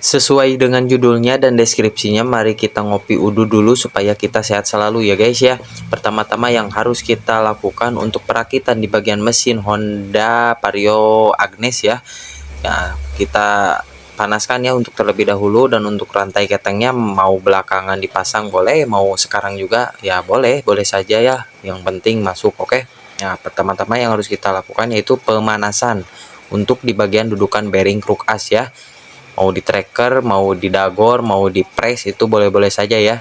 Sesuai dengan judulnya dan deskripsinya, mari kita ngopi udu dulu supaya kita sehat selalu ya guys ya. Pertama-tama yang harus kita lakukan untuk perakitan di bagian mesin Honda Vario Agnes ya. Ya, kita panaskan ya untuk terlebih dahulu, dan untuk rantai ketengnya mau belakangan dipasang boleh, mau sekarang juga ya boleh, boleh saja ya. Yang penting masuk, oke. Nah, pertama-tama yang harus kita lakukan yaitu pemanasan untuk di bagian dudukan bearing kruk as ya. Mau di tracker, mau di dagor, mau di press, itu boleh-boleh saja ya.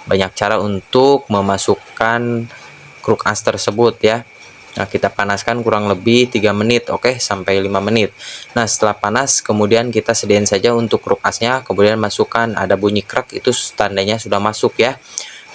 Banyak cara untuk memasukkan kruk as tersebut ya. Nah, kita panaskan kurang lebih 3 menit, oke, sampai 5 menit. Nah, setelah panas, kemudian kita sediain saja untuk kruk asnya, kemudian masukkan, ada bunyi krek, itu tandanya sudah masuk ya.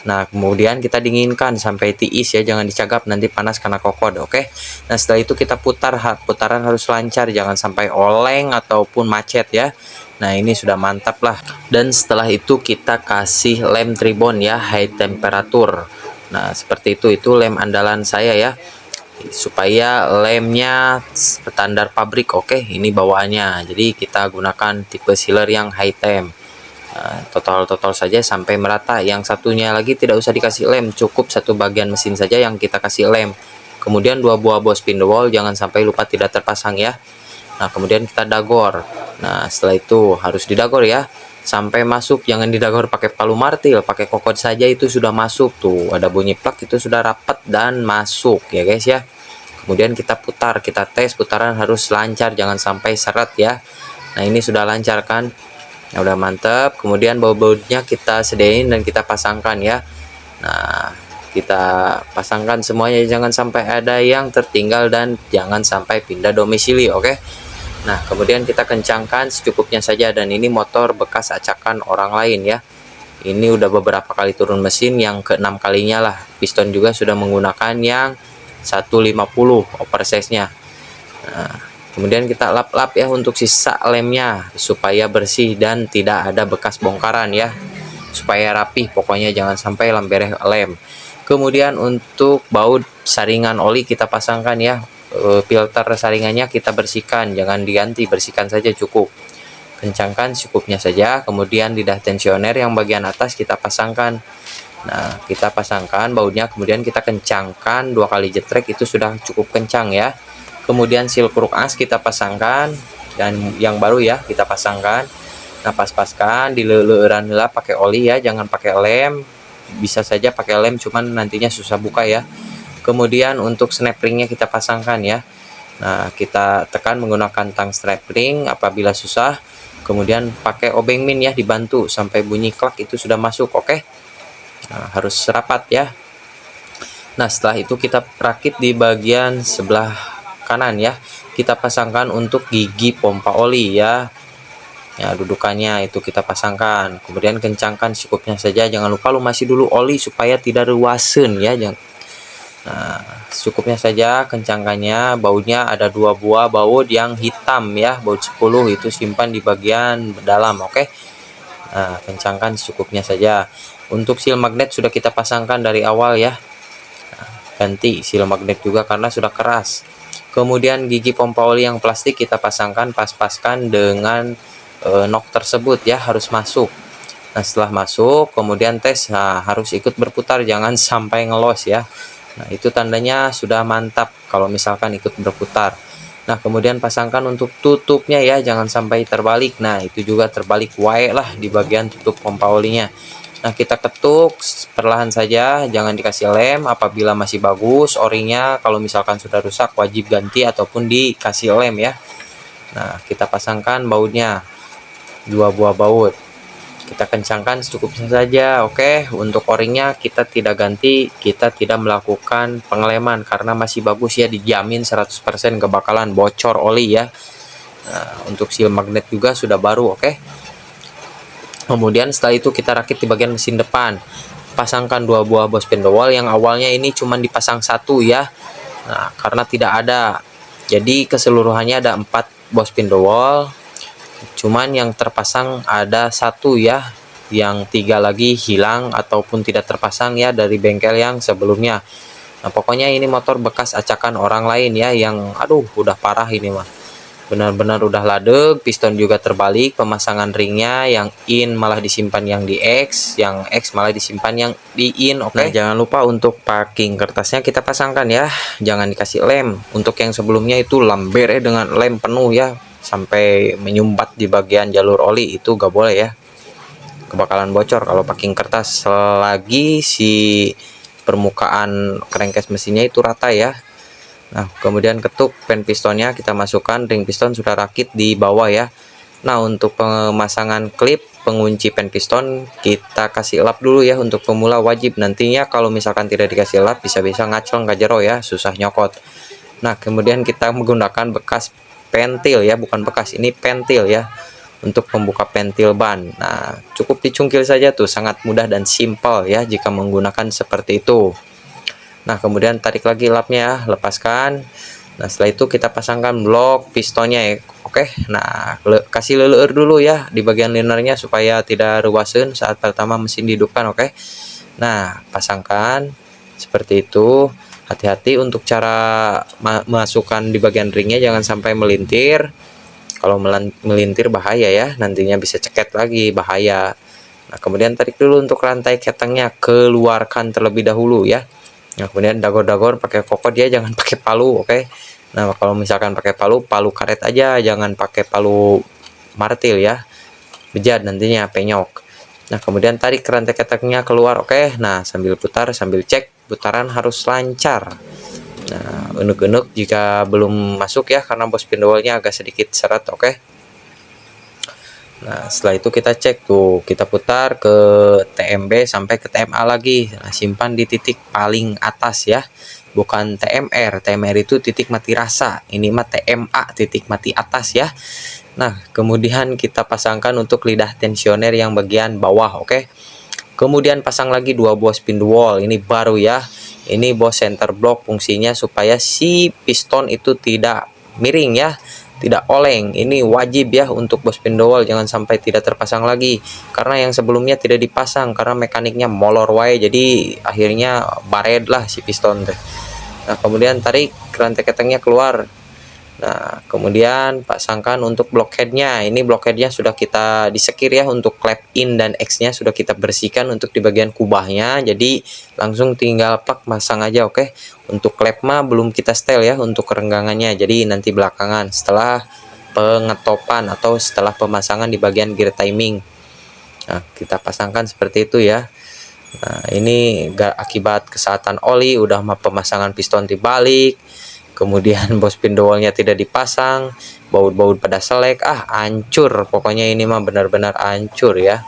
Nah, kemudian kita dinginkan sampai tiis ya, jangan dicagap, nanti panas karena kokod, oke. Nah, setelah itu kita putar, putaran harus lancar, jangan sampai oleng ataupun macet ya. Nah, ini sudah mantap lah. Dan setelah itu kita kasih lem tribon ya, high temperature. Nah, seperti itu lem andalan saya ya, supaya lemnya standar pabrik, oke. Ini bawaannya, jadi kita gunakan tipe sealer yang high temp. Total saja sampai merata. Yang satunya lagi tidak usah dikasih lem, cukup satu bagian mesin saja yang kita kasih lem. Kemudian 2 buah bos spindle wall jangan sampai lupa tidak terpasang ya. Nah, kemudian kita dagor. Nah, setelah itu harus didagor ya sampai masuk, jangan didagor pakai palu martil, pakai kokod saja itu sudah masuk tuh, ada bunyi plak, itu sudah rapat dan masuk ya guys ya. Kemudian kita putar, kita tes putaran harus lancar, jangan sampai seret ya. Nah, ini sudah lancar kan. Nah, udah mantap. Kemudian baut-bautnya kita sediain dan kita pasangkan ya. Nah, kita pasangkan semuanya, jangan sampai ada yang tertinggal dan jangan sampai pindah domisili, oke. Nah, kemudian kita kencangkan secukupnya saja, dan ini motor bekas acakan orang lain ya. Ini udah beberapa kali turun mesin, yang ke-6 kalinya lah. Piston juga sudah menggunakan yang 150 oversize-nya. Nah, kemudian kita lap-lap ya untuk sisa lemnya supaya bersih dan tidak ada bekas bongkaran ya. Supaya rapih, pokoknya jangan sampai lambereh lem. Kemudian untuk baut saringan oli kita pasangkan ya. Filter saringannya kita bersihkan, jangan diganti, bersihkan saja cukup. Kencangkan cukupnya saja. Kemudian lidah tensioner yang bagian atas kita pasangkan. Nah, kita pasangkan bautnya, kemudian kita kencangkan 2 kali jetrek, itu sudah cukup kencang ya. Kemudian seal kruk as kita pasangkan, dan yang baru ya kita pasangkan. Nah, pas-paskan dileleuran lah pakai oli ya, jangan pakai lem. Bisa saja pakai lem, cuman nantinya susah buka ya. Kemudian untuk snap ringnya kita pasangkan ya. Nah, kita tekan menggunakan tang strap ring apabila susah. Kemudian pakai obeng min ya, dibantu sampai bunyi klak itu sudah masuk, oke. Nah, harus rapat ya. Nah, setelah itu kita rakit di bagian sebelah kanan ya. Kita pasangkan untuk gigi pompa oli ya. Ya, dudukannya itu kita pasangkan. Kemudian kencangkan cukupnya saja, jangan lupa lumasi dulu oli supaya tidak ruasen ya. Nah, cukupnya saja kencangkannya. Bautnya ada 2 buah baut yang hitam ya, baut 10 itu simpan di bagian dalam, oke. Nah, kencangkan cukupnya saja. Untuk seal magnet sudah kita pasangkan dari awal ya. Nah, ganti seal magnet juga karena sudah keras. Kemudian gigi pompa oli yang plastik kita pasangkan, pas-paskan dengan nok tersebut ya, harus masuk. Nah, setelah masuk kemudian tes, nah, harus ikut berputar, jangan sampai ngelos ya. Nah, itu tandanya sudah mantap kalau misalkan ikut berputar. Nah, kemudian pasangkan untuk tutupnya ya, jangan sampai terbalik. Nah, itu juga terbalik wae lah di bagian tutup pompa olinya. Nah, kita ketuk perlahan saja, jangan dikasih lem. Apabila masih bagus orinya, kalau misalkan sudah rusak wajib ganti ataupun dikasih lem ya. Nah, kita pasangkan bautnya, 2 buah baut. Kita kencangkan secukupnya saja, oke. Untuk o-ringnya kita tidak ganti, kita tidak melakukan pengeleman karena masih bagus ya, dijamin 100% gak bakalan bocor oli ya. Nah, untuk seal magnet juga sudah baru, oke. Kemudian setelah itu kita rakit di bagian mesin depan. Pasangkan 2 buah bos spindle wall, yang awalnya ini cuma dipasang 1 ya. Nah, karena tidak ada, jadi keseluruhannya ada 4 bos spindle wall. Cuman yang terpasang ada 1 ya, yang 3 lagi hilang ataupun tidak terpasang ya dari bengkel yang sebelumnya. Nah, pokoknya ini motor bekas acakan orang lain ya, yang aduh udah parah ini mah. benar-benar udah ladeg, piston juga terbalik, pemasangan ringnya yang in malah disimpan yang di X, yang X malah disimpan yang di in. Oke. Nah, jangan lupa untuk packing kertasnya kita pasangkan ya, jangan dikasih lem. Untuk yang sebelumnya itu lamber dengan lem penuh ya, sampai menyumbat di bagian jalur oli, itu gak boleh ya, kebakalan bocor kalau packing kertas selagi si permukaan crankcase mesinnya itu rata ya. Nah, kemudian ketuk pen pistonnya, kita masukkan, ring piston sudah rakit di bawah ya. Nah, untuk pemasangan klip pengunci pen piston kita kasih lap dulu ya, untuk pemula wajib. Nantinya kalau misalkan tidak dikasih lap bisa-bisa ngacel nggak jero ya, susah nyokot. Nah, kemudian kita menggunakan bekas pentil ya, bukan bekas, ini pentil ya, untuk pembuka pentil ban. Nah, cukup dicungkil saja tuh, sangat mudah dan simpel ya jika menggunakan seperti itu. Nah, kemudian tarik lagi lapnya, lepaskan. Nah, setelah itu kita pasangkan blok pistonnya ya. Oke. Nah, kasih leleur dulu ya di bagian linernya supaya tidak ruwasen saat pertama mesin dihidupkan. Oke. Nah, pasangkan seperti itu. Hati-hati untuk cara masukkan di bagian ringnya, jangan sampai melintir. Kalau melintir bahaya ya, nantinya bisa ceket lagi, bahaya. Nah, kemudian tarik dulu untuk rantai ketengnya, keluarkan terlebih dahulu ya. Nah, kemudian dagor-dagor pakai kokot ya, jangan pakai palu. Oke. Nah, kalau misalkan pakai palu, palu karet aja, jangan pakai palu martil ya, bejat nantinya, penyok. Nah, kemudian tarik rantai ketengnya keluar. Oke. Nah, sambil putar, sambil cek putaran harus lancar. Nah, unuk-unuk jika belum masuk ya, karena bos spindle-nya agak sedikit seret. Oke. Nah, setelah itu kita cek tuh, kita putar ke TMB sampai ke TMA lagi. Nah, simpan di titik paling atas ya, bukan TMR. TMR itu titik mati rasa, ini mah TMA, titik mati atas ya. Nah, kemudian kita pasangkan untuk lidah tensioner yang bagian bawah. Oke. Kemudian pasang lagi 2 buah spindle wall, ini baru ya. Ini bos center block, fungsinya supaya si piston itu tidak miring ya, tidak oleng. Ini wajib ya untuk bos spindle wall, jangan sampai tidak terpasang lagi karena yang sebelumnya tidak dipasang karena mekaniknya molor wae, jadi akhirnya bared lah si piston teh. Nah, kemudian tarik rantai ketengnya keluar. Nah, kemudian pasangkan untuk blockheadnya. Ini blockheadnya sudah kita disekir ya, untuk klep in dan X nya sudah kita bersihkan untuk di bagian kubahnya, jadi langsung tinggal plak masang aja. Oke. Untuk klep mah belum kita setel ya untuk kerenggangannya, jadi nanti belakangan setelah pengetopan atau setelah pemasangan di bagian gear timing. Nah, kita pasangkan seperti itu ya. Nah, ini akibat kesalahan oli, udah pemasangan piston dibalik, kemudian bos spindle wallnya tidak dipasang, baut-baut pada selek, hancur pokoknya, ini mah benar-benar hancur ya.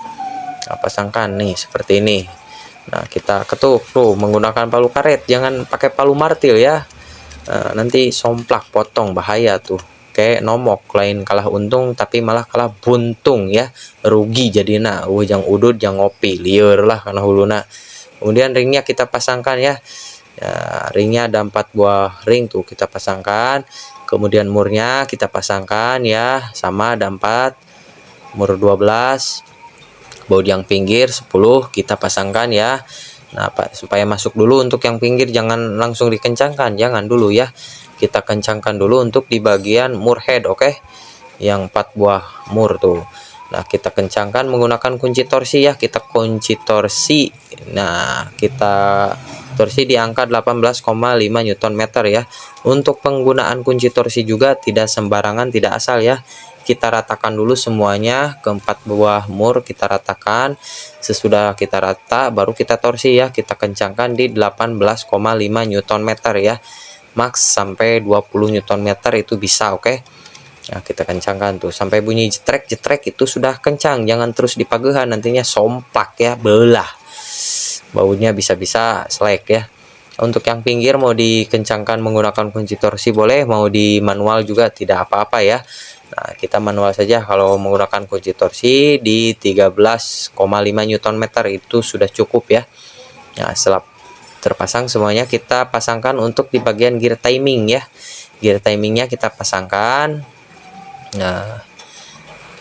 Nah, pasangkan nih seperti ini. Nah, kita ketuk tuh menggunakan palu karet, jangan pakai palu martil ya. Nah, nanti somplak, potong, bahaya tuh, kayak nomok, lain kalah untung tapi malah kalah buntung ya, rugi jadinya. Jang udut jang ngopi liur lah karena huluna. Kemudian ringnya kita pasangkan ya. Ya, ringnya ada 4 buah ring tuh kita pasangkan. Kemudian murnya kita pasangkan ya, sama ada 4, mur 12, baut yang pinggir 10 kita pasangkan ya. Nah, supaya masuk dulu untuk yang pinggir, jangan langsung dikencangkan, jangan dulu ya, kita kencangkan dulu untuk di bagian mur head. Oke. Yang 4 buah mur tuh. Nah, kita kencangkan menggunakan kunci torsi ya, kita kunci torsi. Nah, kita torsi di angka 18,5 Nm ya. Untuk penggunaan kunci torsi juga tidak sembarangan, tidak asal ya. Kita ratakan dulu semuanya, ke 4 buah mur kita ratakan. Sesudah kita rata baru kita torsi ya, kita kencangkan di 18,5 Nm ya. Max sampai 20 Nm itu bisa. Oke. Nah, kita kencangkan tuh sampai bunyi jetrek itu sudah kencang, jangan terus dipagehan, nantinya somplak ya, belah. Bautnya bisa-bisa selek ya. Untuk yang pinggir mau dikencangkan menggunakan kunci torsi boleh, mau di manual juga tidak apa-apa ya. Nah, kita manual saja kalau menggunakan kunci torsi di 13,5 Nm itu sudah cukup ya. Nah, setelah terpasang semuanya kita pasangkan untuk di bagian gear timing ya. Gear timingnya kita pasangkan. Nah,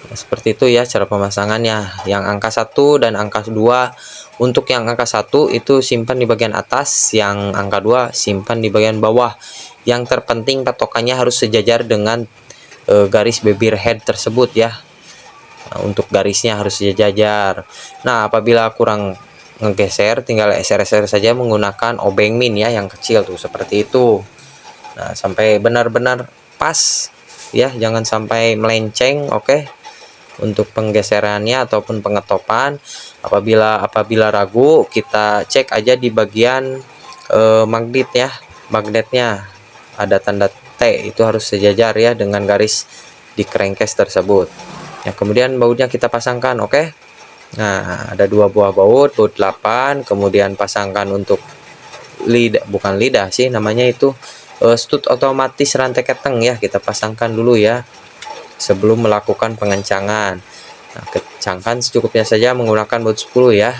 seperti itu ya cara pemasangannya. Yang angka 1 dan angka 2, untuk yang angka 1 itu simpan di bagian atas, yang angka 2 simpan di bagian bawah. Yang terpenting patokannya harus sejajar dengan garis bibir head tersebut ya. Nah, untuk garisnya harus sejajar. Nah, apabila kurang ngegeser, tinggal eser-eser saja menggunakan obeng min ya, yang kecil tuh seperti itu. Nah, sampai benar-benar pas ya, jangan sampai melenceng. Oke. Untuk penggeserannya ataupun pengetopan, apabila ragu, kita cek aja di bagian magnet ya. Magnetnya ada tanda T, itu harus sejajar ya dengan garis di crankcase tersebut. Ya, kemudian bautnya kita pasangkan. Oke. Nah, ada 2 buah baut 8, kemudian pasangkan untuk lidah, bukan lidah sih namanya itu, stud otomatis rantai keteng ya, kita pasangkan dulu ya sebelum melakukan pengencangan. Nah, kencangkan secukupnya saja menggunakan baut 10 ya.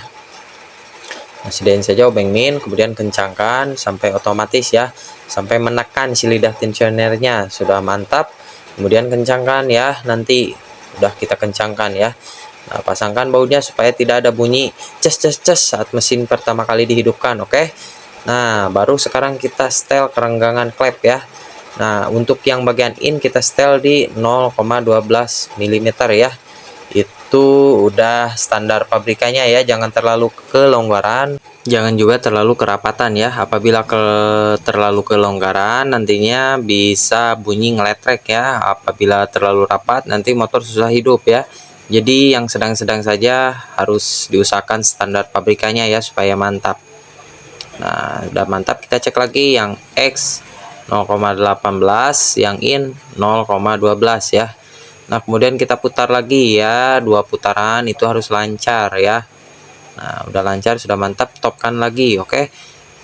Nah, sediain saja obeng min, kemudian kencangkan sampai otomatis ya, sampai menekan si lidah tensionernya. Sudah mantap, kemudian kencangkan ya, nanti udah kita kencangkan ya. Nah, pasangkan bautnya supaya tidak ada bunyi ces ces ces saat mesin pertama kali dihidupkan. Oke. Nah, baru sekarang kita setel kerenggangan klep ya. Nah, untuk yang bagian in kita setel di 0,12 mm ya. Itu udah standar pabrikannya ya, jangan terlalu kelonggaran, jangan juga terlalu kerapatan ya. Apabila terlalu kelonggaran, nantinya bisa bunyi ngeletrek ya. Apabila terlalu rapat, nanti motor susah hidup ya. Jadi yang sedang-sedang saja, harus diusahakan standar pabrikannya ya supaya mantap. Nah, udah mantap, kita cek lagi yang X 0,18, yang in 0,12 ya. Nah, kemudian kita putar lagi ya, 2 putaran, itu harus lancar ya. Nah, udah lancar, sudah mantap, topkan lagi. Oke.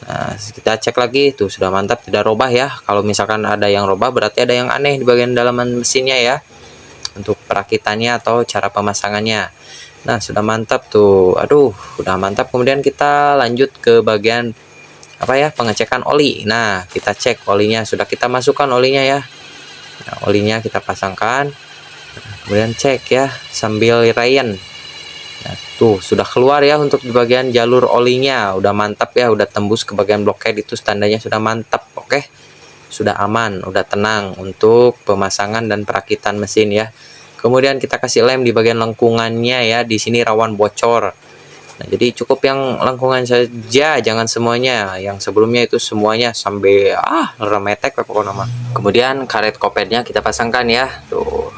Nah, kita cek lagi, tuh sudah mantap, tidak robah ya. Kalau misalkan ada yang robah, berarti ada yang aneh di bagian dalaman mesinnya ya, untuk perakitannya atau cara pemasangannya. Nah, sudah mantap tuh, aduh udah mantap. Kemudian kita lanjut ke bagian apa ya, pengecekan oli. Nah, kita cek olinya, sudah kita masukkan olinya ya. Nah, olinya kita pasangkan, kemudian cek ya sambil rayan. Nah, tuh sudah keluar ya untuk di bagian jalur olinya, udah mantap ya, udah tembus ke bagian blockhead, itu tandanya sudah mantap. Oke, sudah aman, udah tenang untuk pemasangan dan perakitan mesin ya. Kemudian kita kasih lem di bagian lengkungannya ya, di sini rawan bocor. Nah, jadi cukup yang lengkungan saja, jangan semuanya. Yang sebelumnya itu semuanya sampai remetek pokoknya nama. Kemudian karet kopetnya kita pasangkan ya. Tuh.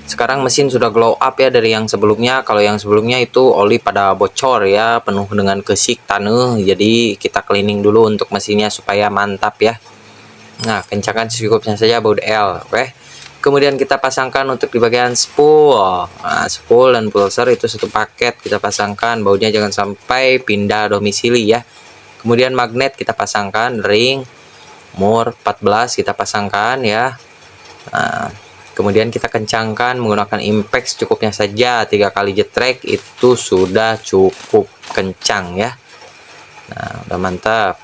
Sekarang mesin sudah glow up ya dari yang sebelumnya. Kalau yang sebelumnya itu oli pada bocor ya, penuh dengan kesik tanah. Jadi kita cleaning dulu untuk mesinnya supaya mantap ya. Nah, kencangkan secukupnya saja baut L. Oke. Kemudian kita pasangkan untuk di bagian spool. Nah, spool dan pulser itu satu paket kita pasangkan, bautnya jangan sampai pindah domisili ya. Kemudian magnet kita pasangkan, ring mur 14 kita pasangkan ya. Nah, kemudian kita kencangkan menggunakan impact secukupnya saja, 3 kali jetrek itu sudah cukup kencang ya. Nah, udah mantap.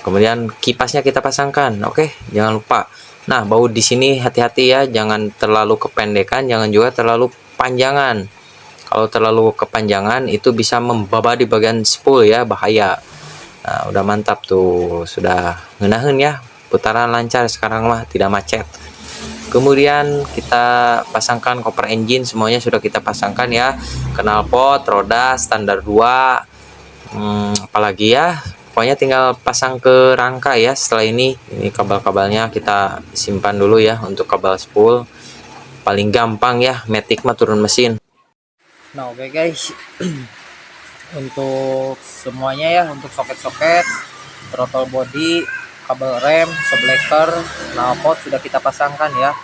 Kemudian kipasnya kita pasangkan. Oke, jangan lupa. Nah, baut di sini hati-hati ya, jangan terlalu kependekan, jangan juga terlalu panjangan. Kalau terlalu kepanjangan itu bisa membaba di bagian spool ya, bahaya. Nah, udah mantap tuh, sudah ngenahin ya, putaran lancar sekarang mah, tidak macet. Kemudian kita pasangkan koper engine, semuanya sudah kita pasangkan ya. Knalpot, roda standar 2. Apalagi ya, pokoknya tinggal pasang ke rangka ya. Setelah ini kabel-kabelnya kita simpan dulu ya untuk kabel spool. Paling gampang ya, matic mah turun mesin. Nah, oke guys. Untuk semuanya ya, untuk soket-soket, throttle body, kabel rem, sebleker, knalpot sudah kita pasangkan ya.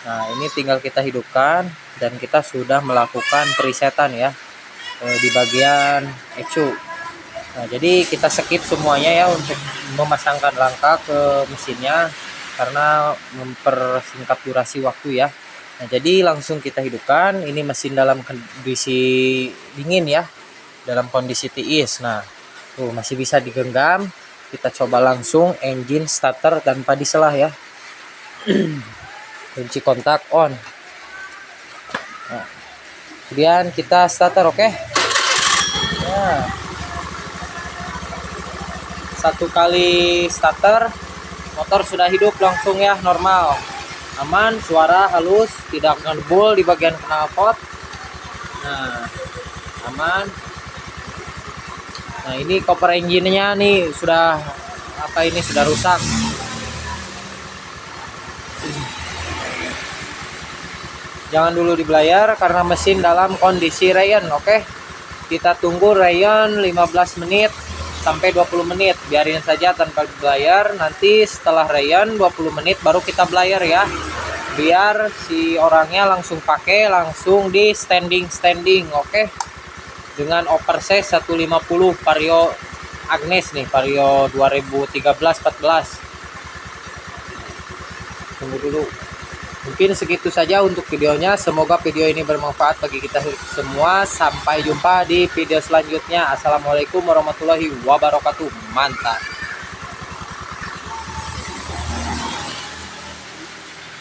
Nah, ini tinggal kita hidupkan dan kita sudah melakukan presetan ya di bagian ECU. Nah, jadi kita skip semuanya ya untuk memasangkan rangka ke mesinnya karena mempersingkat durasi waktu ya. Nah, jadi langsung kita hidupkan. Ini mesin dalam kondisi dingin ya, dalam kondisi tiis. Nah, tuh masih bisa digenggam. Kita coba langsung engine starter tanpa diselah ya. Kunci kontak on. Nah, kemudian kita starter. Oke. Nah, 1 kali starter, motor sudah hidup langsung ya, normal. aman, suara halus, tidak ngebul di bagian knalpot. Nah, aman. Nah, ini koper engine-nya nih sudah sudah rusak. Jangan dulu dibelayar karena mesin dalam kondisi Rayon, oke? Kita tunggu Rayon 15 menit sampai 20 menit. Biarin saja tanpa dibelayar. Nanti setelah Rayon 20 menit baru kita belayar ya. Biar si orangnya langsung pakai, langsung di standing, oke? Dengan oversize 150 Vario Agnes nih, Vario 2013-14. Tunggu dulu. Mungkin segitu saja untuk videonya. Semoga video ini bermanfaat bagi kita semua. Sampai jumpa di video selanjutnya. Assalamualaikum warahmatullahi wabarakatuh. Mantap.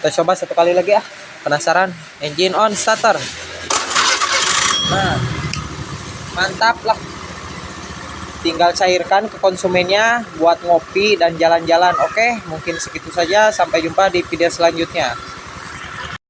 Kita coba satu kali lagi ya. Penasaran? Engine on, starter. Nah, mantap lah. Tinggal cairkan ke konsumennya buat ngopi dan jalan-jalan. Oke, mungkin segitu saja. Sampai jumpa di video selanjutnya.